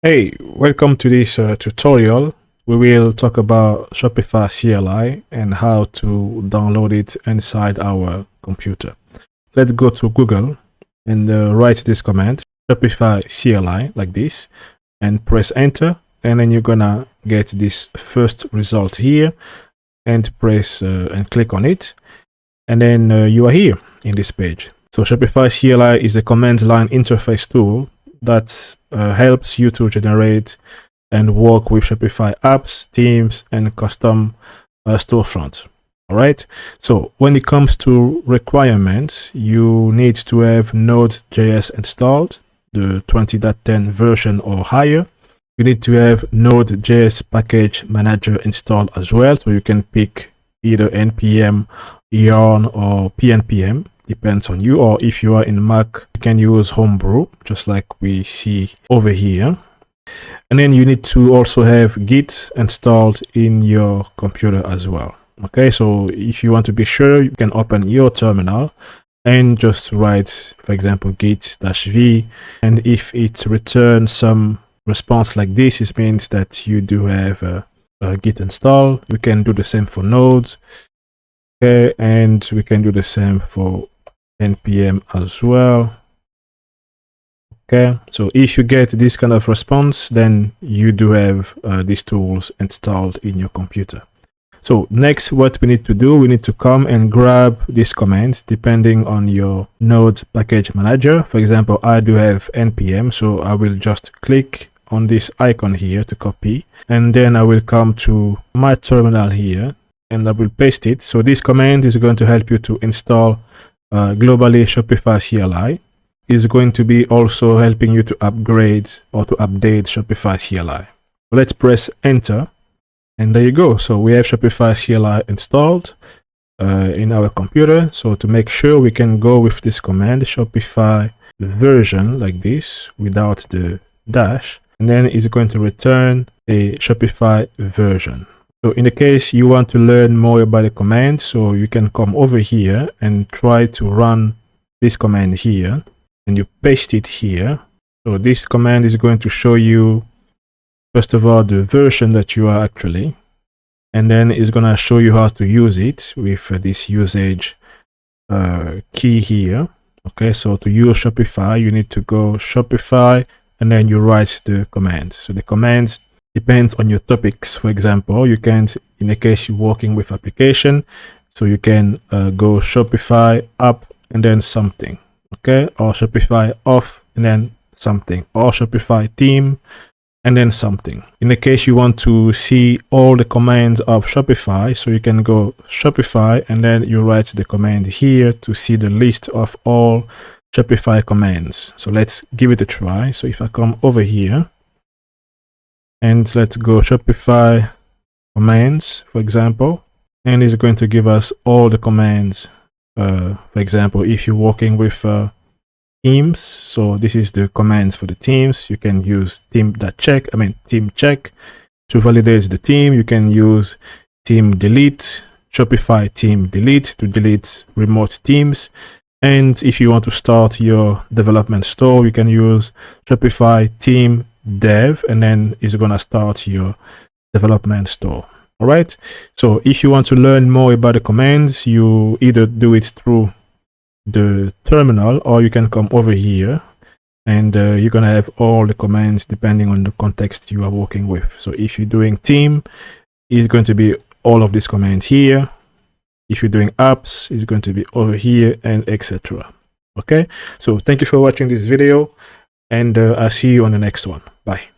Hey, welcome to this tutorial. We will talk about Shopify CLI and how to download it inside our computer. Let's go to Google and write this command, Shopify CLI, like this, and press enter. And then you're gonna get this first result here, and press and click on it. And then you are here in this page. So Shopify CLI is a command line interface tool that helps you to generate and work with Shopify apps, themes, and custom storefront. All right. So when it comes to requirements, you need to have Node.js installed, the 20.10 version or higher. You need to have Node.js package manager installed as well, so you can pick either npm, yarn, or pnpm. Depends on you, or if you are in Mac, you can use Homebrew, just like we see over here. And then you need to also have Git installed in your computer as well. Okay, so if you want to be sure, you can open your terminal and just write, for example, git-v. And if it returns some response like this, it means that you do have a Git install. We can do the same for Node. Okay, and we can do the same for npm as well. Okay, so if you get this kind of response, then you do have these tools installed in your computer. So next, what we need to do, we need to come and grab this command depending on your Node package manager. For example, I do have npm, so I will just click on this icon here to copy, and then I will come to my terminal here and I will paste it. So this command is going to help you to install globally Shopify CLI. Is going to be also helping you to upgrade or to update Shopify CLI. So let's press enter, and there you go. So we have Shopify CLI installed in our computer. So to make sure, we can go with this command, Shopify version, like this, without the dash, and then it's going to return a Shopify version. So in the case you want to learn more about the command, so you can come over here and try to run this command here, and you paste it here. So this command is going to show you, first of all, the version that you are actually, and then it's going to show you how to use it with this usage key here. Okay, so to use Shopify, you need to go Shopify, and then you write the command. So the command depends on your topics. For example, you can, in the case you're working with application, so you can go Shopify up and then something, okay, or Shopify off and then something, or Shopify theme and then something. In the case you want to see all the commands of Shopify, so you can go Shopify and then you write the command here to see the list of all Shopify commands. So let's give it a try. So if I come over here, and let's go Shopify commands, for example, and it's going to give us all the commands. For example, if you're working with themes, so this is the commands for the themes. You can use theme check to validate the theme. You can use theme delete, Shopify theme delete to delete remote themes. And if you want to start your development store, you can use Shopify theme dev, and then it's gonna start your development store. All right, so if you want to learn more about the commands, you either do it through the terminal, or you can come over here and you're gonna have all the commands depending on the context you are working with. So if you're doing theme, it's going to be all of these commands here. If you're doing apps, it's going to be over here, and etc. Okay, so thank you for watching this video, and I'll see you on the next one. Bye.